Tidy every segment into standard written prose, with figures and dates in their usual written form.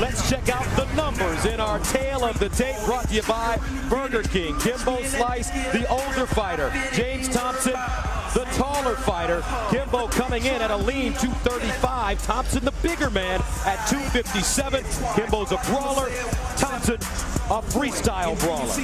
let's check out the numbers in our tale of the tape, brought to you by Burger King. Kimbo Slice, the older fighter. James Thompson, the taller fighter. Kimbo coming in at a lean 235. Thompson, the bigger man, at 257. Kimbo's a brawler. Thompson, a freestyle brawler.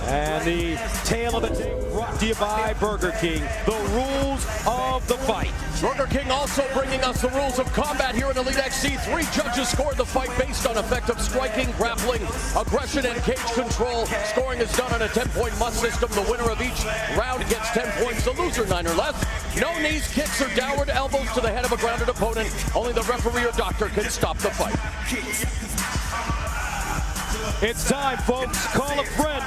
And the tale of the tape brought to you by Burger King. The rules of the fight. Burger King also bringing us the rules of combat here in Elite XC. 3 judges scored the fight based on effective striking, grappling, aggression, and cage control. Scoring is done on a 10-point must system. The winner of each round gets 10 points. The loser 9 or less. No knees, kicks, or downward elbows to the head of a grounded opponent. Only the referee or doctor can stop the fight. It's time, folks. Call a friend.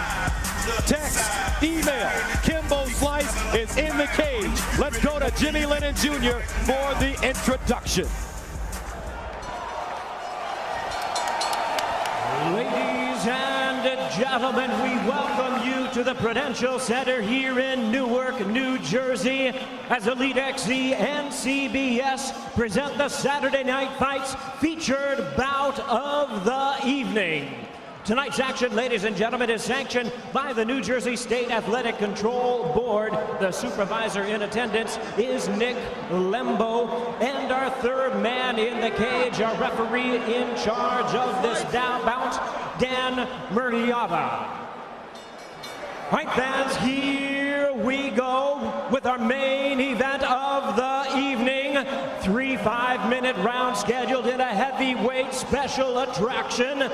Text, email. Kimbo Slice is in the cage. Let's go to Jimmy Lennon Jr. for the introduction. Ladies and gentlemen, we welcome you to the Prudential Center here in Newark, New Jersey, as Elite XC and CBS present the Saturday Night Fights featured bout of the evening. Tonight's action, ladies and gentlemen, is sanctioned by the New Jersey State Athletic Control Board. The supervisor in attendance is Nick Lembo. And our third man in the cage, our referee in charge of this bout, Dan Murriata. Right, fans, here we go with our main event of the evening. 3 5-minute rounds scheduled in a heavyweight special attraction.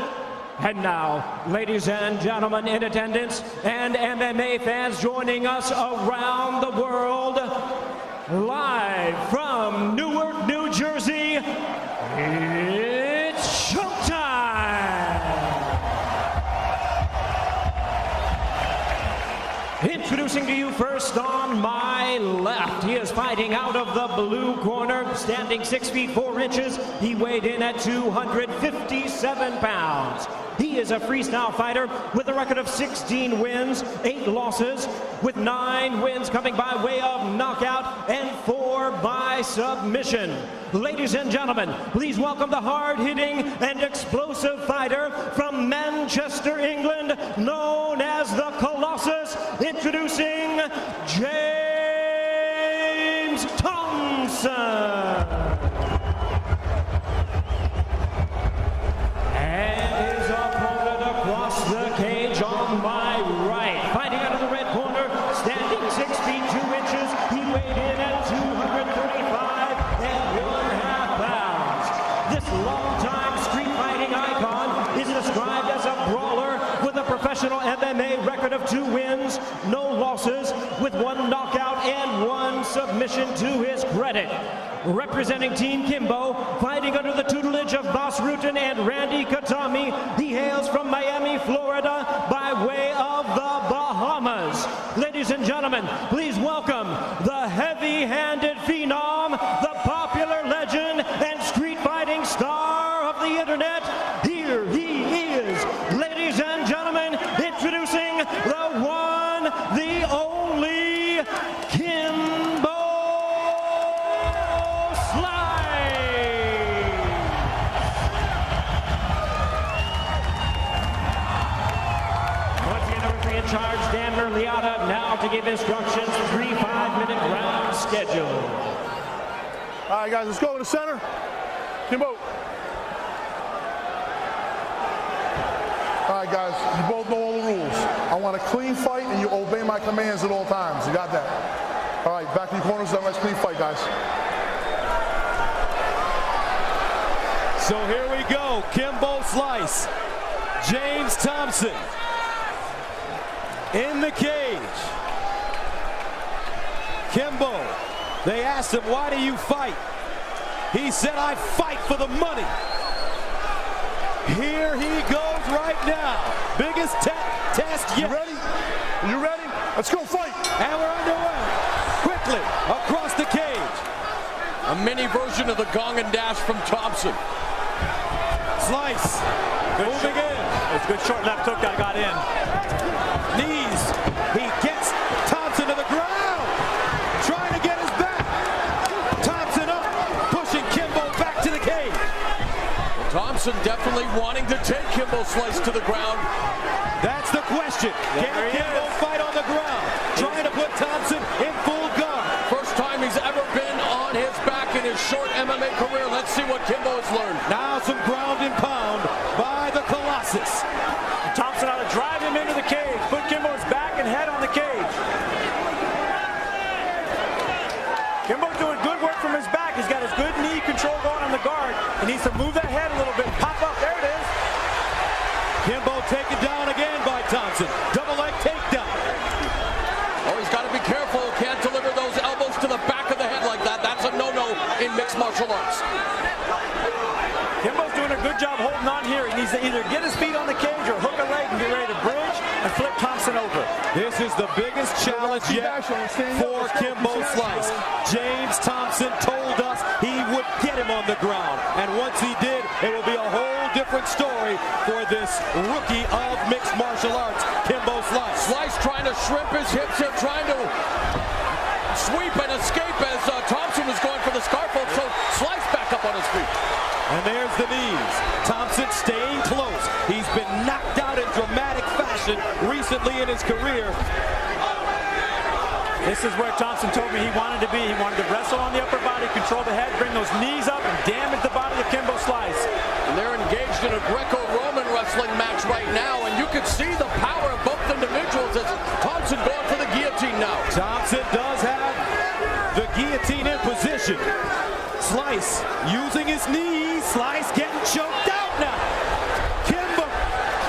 And now, ladies and gentlemen in attendance and MMA fans joining us around the world, live from Newark, New Jersey, it's showtime! Introducing to you first on my left, he is fighting out of the blue corner, standing 6 feet 4 inches. He weighed in at 257 pounds. He is a freestyle fighter with a record of 16 wins, 8 losses, with 9 wins coming by way of knockout and 4 by submission. Ladies and gentlemen, please welcome the hard-hitting and explosive fighter from Manchester, England, known as the Colossus, introducing James Thompson. And his opponent across the cage on my right. Fighting out of the red corner, standing 6 feet 2 inches. He weighed in at 235 1/2 pounds. This longtime street fighting icon is described as a brawler with a professional MMA record of 2 wins, no losses, with 1 knockout and 1 submission to his credit. Representing Team Kimbo, fighting under the tutelage of Boss Rutan and Randy Katami, he hails from Miami, Florida, by way of the Bahamas. Ladies and gentlemen, please welcome the heavy-handed phenom, the popular legend and street fighting star of the internet. Here he is, ladies and gentlemen, introducing the one, the only, Kimbo. Charge Dan Murriata now to give instructions. 3 5-minute round schedule. All right, guys, let's go to the center. Kimbo. All right, guys, you both know all the rules. I want a clean fight, and you obey my commands at all times. You got that? All right, back to your corners. Have a nice clean fight, guys. So here we go. Kimbo Slice. James Thompson in the cage. Kimbo, they asked him, why do you fight? He said, I fight for the money. Here he goes right now. Biggest test yet. You ready? You ready? Let's go fight. And we're underway. Quickly across the cage. A mini version of the gong and dash from Thompson. Slice. Moving in. It's a good short left hook that got in. Knees. He gets Thompson to the ground. Trying to get his back. Thompson up. Pushing Kimbo back to the cage. Thompson definitely wanting to take Kimbo Slice to the ground. That's the question. Can Kimbo fight on the ground? Trying to put Thompson in full guard. First time he's ever been on his back in his short MMA career. Let's see what Kimbo has learned. Now some ground and pound by the Colossus. Thompson ought to drive him into the cage. Put Kimbo's back and head on the cage. Kimbo's doing good work from his back. He's got his good knee control going on the guard. He needs to move that head a little bit. Pop up. There it is. Kimbo taken down again by Thompson. Double leg takedown. Oh, he's got to be careful. Can't deliver those elbows to the back of the head like that. That's a no-no in mixed martial arts. Kimbo's doing a good job holding on here. He needs to either get his feet on the cage or hook a leg and get ready to bridge and flip Thompson over. This is the biggest challenge yet for Kimbo Slice. James Thompson told us he would get him on the ground. And once he did, it will be a whole different story for this rookie of mixed martial arts, Kimbo Slice. Slice trying to shrimp his hips here, trying to sweep and escape as Thompson was going for the scarf hold. So Slice back up on his feet. And there's the knees. Thompson staying close. He's been knocked out in dramatic fashion recently in his career. This is where Thompson told me he wanted to be. He wanted to wrestle on the upper body, control the head, bring those knees up, and damage the body of Kimbo Slice. And they're engaged in a Greco-Roman wrestling match right now, and you can see the power of both individuals as Thompson going for the guillotine now. Thompson does have the guillotine in position. Slice using his knees. Slice getting choked out now. Kimbo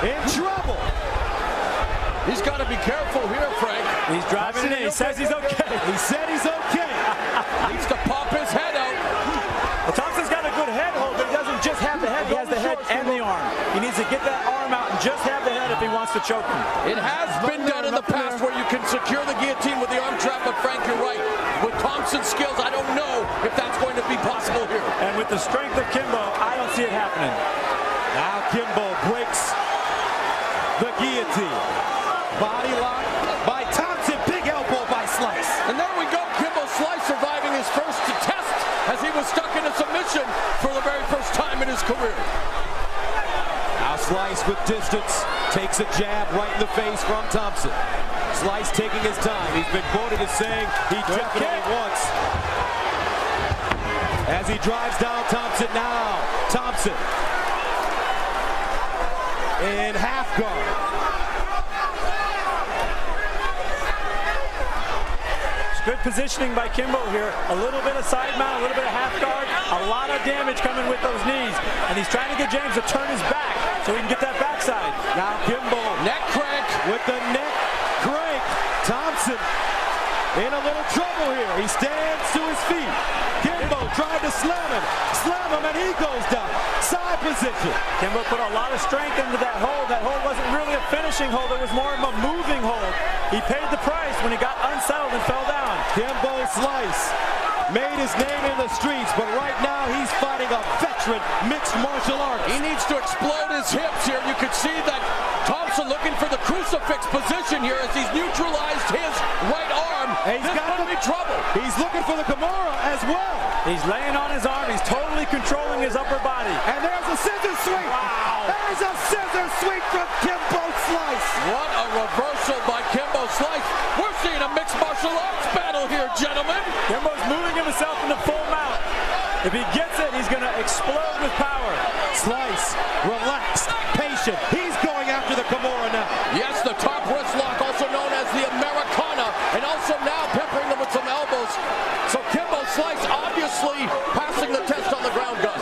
in trouble. He's got to be careful here, Frank. He's driving it in. He says he's okay. He said he's okay. Needs to pop his head out. Well, Thompson's got a good head hold, but he doesn't just have the head. He has the head and the arm. He needs to get that arm out and just have the head if he wants to choke him. It has been done in the past where you can secure the guillotine with the arm trap, but Frank, you're right. With Thompson's skills, I don't know if that's going to be possible here. And with the strength of Kimbo, I don't see it happening. Now Kimbo breaks the guillotine. Body lock by Thompson. Big elbow by Slice. And there we go. Kimbo Slice surviving his first test as he was stuck in a submission for the very first time in his career. Now Slice with distance takes a jab right in the face from Thompson. Slice taking his time. He's been quoted as saying he definitely wants. As he drives down Thompson now. Thompson in half guard. Good positioning by Kimbo here. A little bit of side mount, a little bit of half guard. A lot of damage coming with those knees. And he's trying to get James to turn his back so he can get that backside. Now Kimbo neck crank with the neck crank. Thompson in a little trouble here. He stands to his feet. Kimbo tried to slam him, and he goes down. Side position. Kimbo put a lot of strength into that hold. That hold wasn't really a finishing hold. It was more of a moving hold. He paid the price when he got unsettled and fell down. Kimbo Slice made his name in the streets, but right now he's fighting a veteran mixed martial artist. He needs to explode his hips here. You could see that Thompson looking for the crucifix position here as he's neutralized his right arm. And he's got to be trouble. He's looking for the Kimura as well. He's laying on his arm. He's totally controlling his upper body. And there's a scissor sweep. Wow. There's a scissor sweep from Kimbo Slice. What a reversal by Kimbo Slice. We're seeing a mixed martial arts battle here, gentlemen. Kimbo's moving himself into full mount. If he gets it, he's going to explode with power. Slice, relaxed, patient. He's going after the Kimura now. Yes, the top wrist lock, also known as the Americana, and also now peppering them with some elbows. So Kimbo Slice obviously passing the test on the ground, Gus.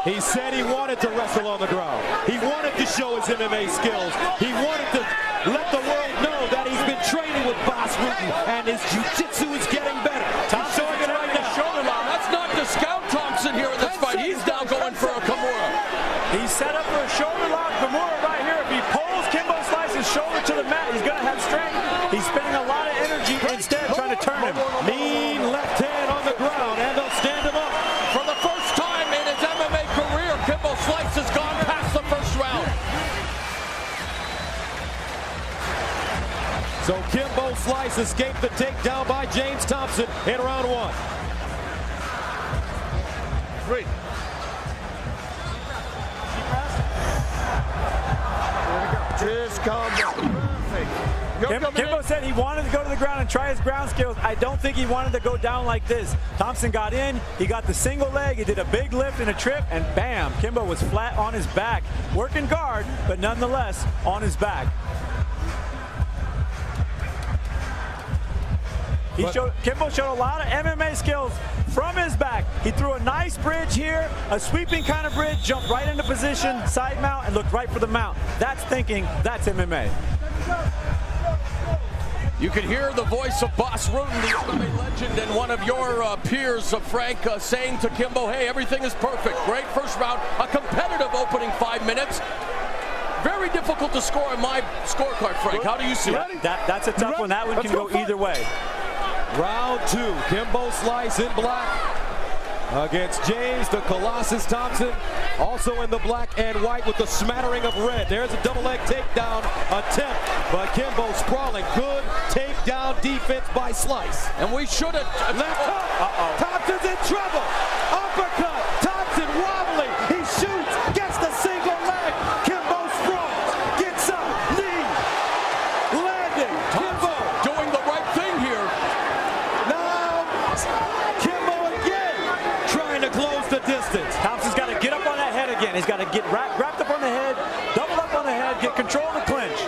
He said he wanted to wrestle on the ground. He wanted to show his MMA skills. He wanted to let the world know that he's been training with Boss Wooten and his jiu-jitsu is getting better. Thompson showing it right now. Shoulder lock. Let's not discount Thompson here in this fight. He's now going for a Kimura. He's set up for a shoulder lock Kimura right here. If he pulls Kimbo Slice's shoulder to the mat, he's going to have strength. He's spending a lot of energy instead trying to turn him. Mean left hand on the ground, and they'll stand him up. For the first time in his MMA career, Kimbo Slice has gone past the first round. So Kimbo Slice escaped the takedown by James Thompson in round one. 3. Kimbo said he wanted to go to the ground and try his ground skills. I don't think he wanted to go down like this. Thompson got in, he got the single leg, he did a big lift and a trip, and bam, Kimbo was flat on his back. Working guard, but nonetheless on his back. Kimbo showed a lot of MMA skills from his back. He threw a nice bridge here, a sweeping kind of bridge, jumped right into position, side mount, and looked right for the mount. That's thinking, that's MMA. You can hear the voice of Boss Rutan, the MMA legend, and one of your peers, Frank, saying to Kimbo, hey, everything is perfect. Great first round, a competitive opening 5 minutes. Very difficult to score on my scorecard, Frank. How do you see it? That's a tough one. That one can go either way. Round 2, Kimbo Slice in black against James the Colossus Thompson, also in the black and white with a smattering of red. There's a double leg takedown attempt by Kimbo sprawling. Good takedown defense by Slice. And we should have... Left hook. Thompson's in trouble. Uppercut. Thompson wobbling. He shoots. Gets the single leg. Kimbo sprawls. Gets up. Knee. Landing. Kimbo doing the right thing here. Now, Kimbo again trying to close the distance. Thompson's got to get up on that head again. He's got to get wrapped up on the head, double up on the head, get control of the clinch.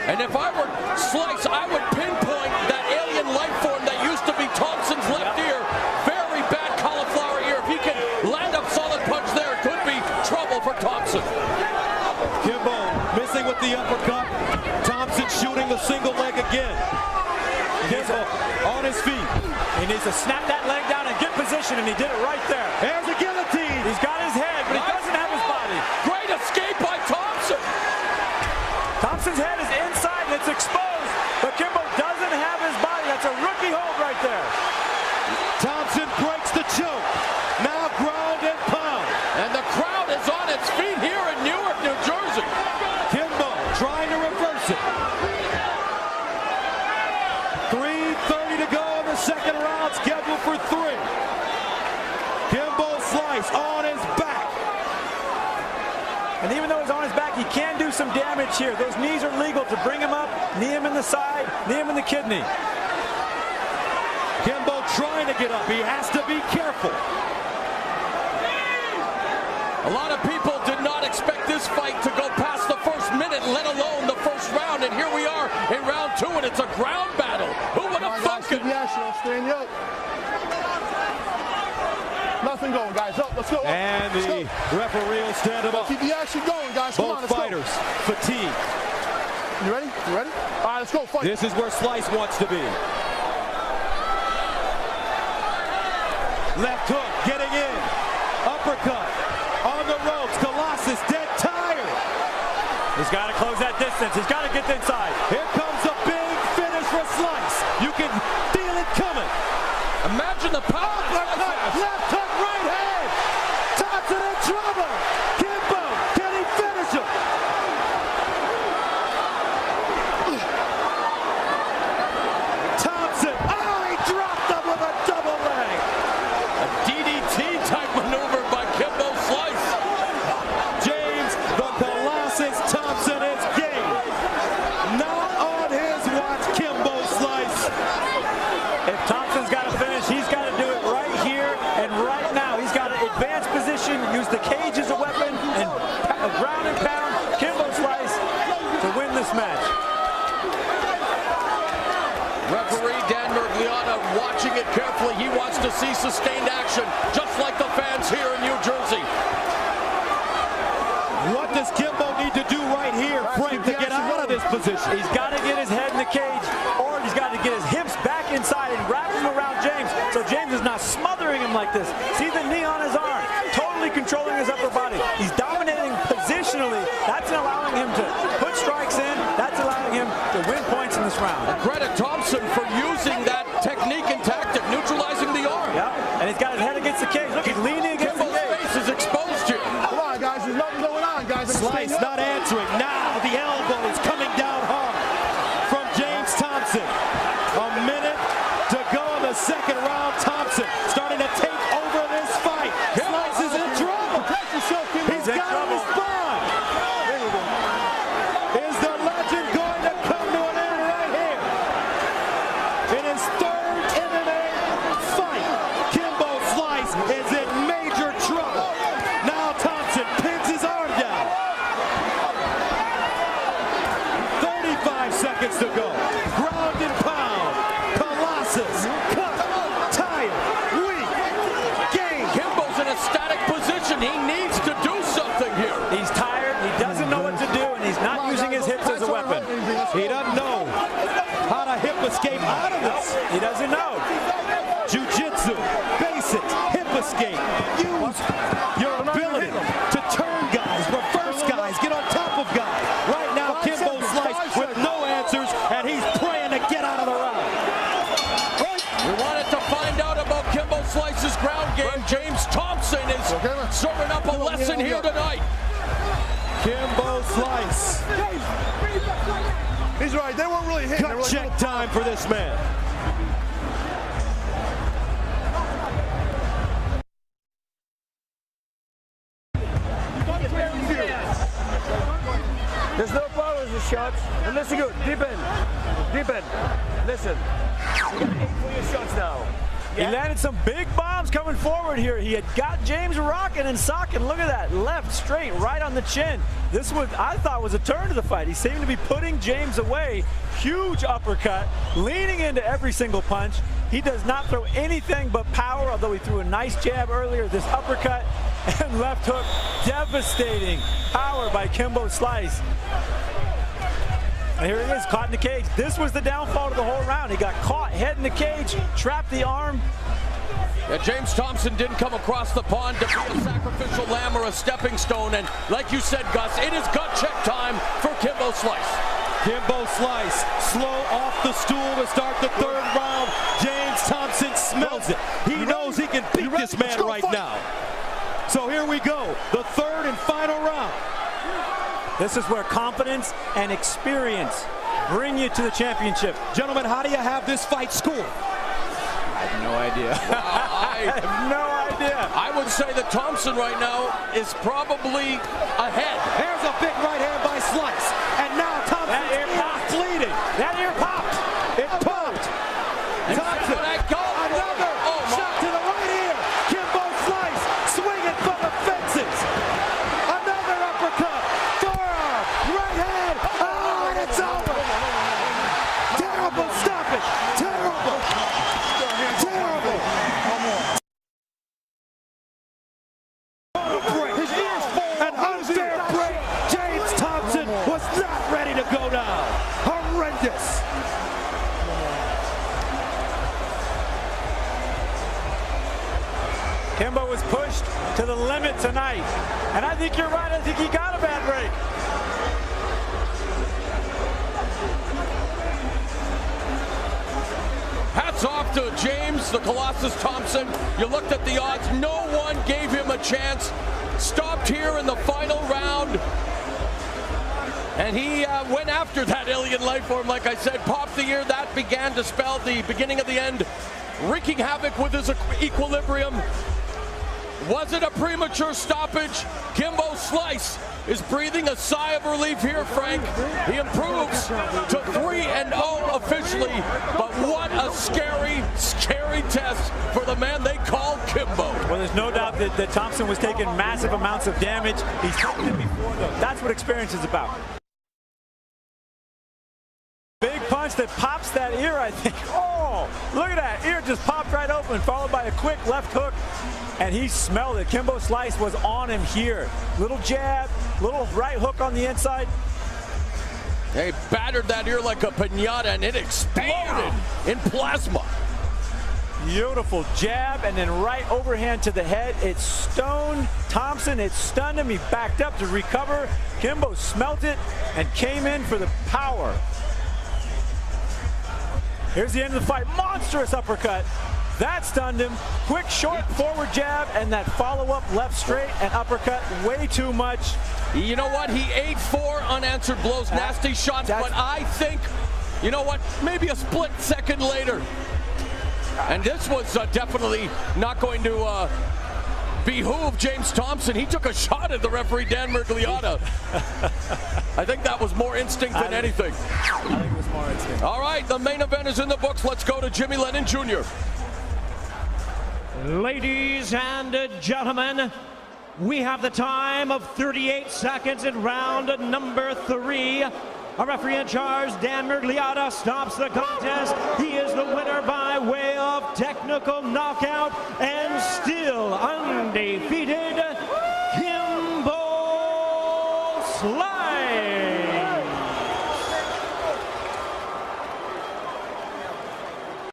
And if I were Slice, I would pinpoint that alien life form that used to be Thompson's left ear. Very bad cauliflower ear. If he can land a solid punch there, it could be trouble for Thompson. Kimbo missing with the uppercut. Thompson shooting the single leg again. Kimbo on his feet. He needs to snap that leg down and get position, and he did it right there. There's a guillotine. He's got his head, but he doesn't have his body. Great escape by Thompson. Thompson's head is inside and it's exposed, but Kimbo doesn't have his body. That's a rookie hold right there. Thompson breaks the choke. Now ground and pound. And the crowd is on its feet here in Newark, New Jersey. Kimbo trying to reverse it. 3:30 to go in the second round, scheduled for 3. Kimbo Slice on his back. And even though he's on his back, he can do some damage here. Those knees are legal to bring him up, knee him in the side, knee him in the kidney. Kimbo trying to get up. He has to be careful. A lot of people did not expect this fight to go past the first minute, let alone the first round. And here we are in round 2, and it's a ground battle. Who would have thunk it? Nothing going, guys. Up, let's go. Up. And the referee will stand him up. Keep the action going, guys. Come on, Both let's fighters go. fatigued. You ready? You ready? All right, let's go. Fight. This is where Slice wants to be. Left hook, getting in. Uppercut. On the ropes. Colossus dead tired. He's got to close that distance. He's got to get inside. Here comes a big finish for Slice. You can feel it coming. Imagine the power. Left hook, right hand. Thompson in trouble. Kimbo, can he finish him? Thompson, he dropped him with a double leg. A DDT type maneuver by Kimbo Slice. James the Colossus Thompson is game. Not on his watch, Kimbo Slice. If Thompson's got to finish, he's got to do it right here and right now. He's got to advance position, use the cage as a weapon, and ground and pound Kimbo Slice to win this match. Referee Dan Mergliana watching it carefully. He wants to see sustained action, just like the fans here in New Jersey. What does Kimbo need to do right here, Frank, to get out of this position? He's got to get his head in the cage, or he's got to get his hips back inside and wrap him around James, so James is not smothering him like this. See the knee on his arm, totally controlling his upper body. He's dominating positionally. That's allowing him to put strikes in. That's allowing him to win points in this round. And credit Thompson for using that technique and tactic, neutralizing the arm. Yeah, and he's got his head against the cage. Look, he's leaning against the Kimbo's cage. face is exposed here. Come on, guys. There's nothing going on, guys. Slice not answering. Now the elbow is coming down hard from James Thompson. A minute to go in the second round. Thompson starting to take over this fight. Slice is in trouble. He's got to respond. Is the legend is serving up a lesson here tonight. Kimbo Slice. He's right. They weren't really hitting. Gut check time for this man. There's no power in the shots. And listen good. Deep in. Deep in. Listen. You got 8 for your shots now. He landed some big bombs coming forward here. He had got James rocking and socking. Look at that. Left, straight, right on the chin. This was, I thought, was a turn to the fight. He seemed to be putting James away. Huge uppercut, leaning into every single punch. He does not throw anything but power, although he threw a nice jab earlier. This uppercut and left hook, devastating power by Kimbo Slice. And here he is, caught in the cage. This was the downfall of the whole round. He got caught, head in the cage, trapped the arm. Yeah, James Thompson didn't come across the pond to be a sacrificial lamb or a stepping stone. And like you said, Gus, it is gut check time for Kimbo Slice. Kimbo Slice, slow off the stool to start the third round. James Thompson smells it. He knows he can beat this man right now. So here we go, the third and final round. This is where confidence and experience bring you to the championship. Gentlemen, how do you have this fight scored? I have no idea. I have no idea. I would say that Thompson right now is probably ahead. There's a big right hand by Slice. And now Thompson's ear is bleeding. That ear popped. It popped. Thompson, another shot to the right ear. Kimbo Slice swinging from the fences. Another uppercut. Forearm, right hand. Oh, and it's over. Terrible stoppage. Terrible. Terrible. His ears fall. An unfair break. James Thompson was not ready to go down. Horrendous. Kimbo was pushed to the limit tonight. And I think you're right. I think he got a bad break. Hats off to James, the Colossus Thompson. You looked at the odds. No one gave him a chance. Stopped here in the final round. And he went after that alien life form, like I said. Popped the ear. That began to spell the beginning of the end. Wreaking havoc with his equilibrium. Was it a premature stoppage? Kimbo Slice is breathing a sigh of relief here, Frank. He improves to 3-0 officially, but what a scary, scary test for the man they call Kimbo. Well, there's no doubt that Thompson was taking massive amounts of damage. He's taken it before, though. That's what experience is about. Big punch that pops that ear, I think. Oh, look at that. Ear just popped right open, followed by a quick left hook. And he smelled it. Kimbo Slice was on him here. Little jab, little right hook on the inside. They battered that ear like a piñata, and it exploded in plasma. Beautiful jab, and then right overhand to the head. It stoned Thompson. It stunned him. He backed up to recover. Kimbo smelt it and came in for the power. Here's the end of the fight. Monstrous uppercut. That stunned him. Quick, short, forward jab, and that follow-up left straight and uppercut. Way too much. You know what? He ate 4 unanswered blows, nasty shots, but I think, you know what? Maybe a split second later. And this was definitely not going to behoove James Thompson. He took a shot at the referee, Dan Mergliata. I think that was more instinct than anything. I think it was more instinct. All right, the main event is in the books. Let's go to Jimmy Lennon Jr. Ladies and gentlemen, we have the time of 38 seconds in round number 3. Our referee in charge, Dan Mergliata, stops the contest. He is the winner by way of technical knockout and still undefeated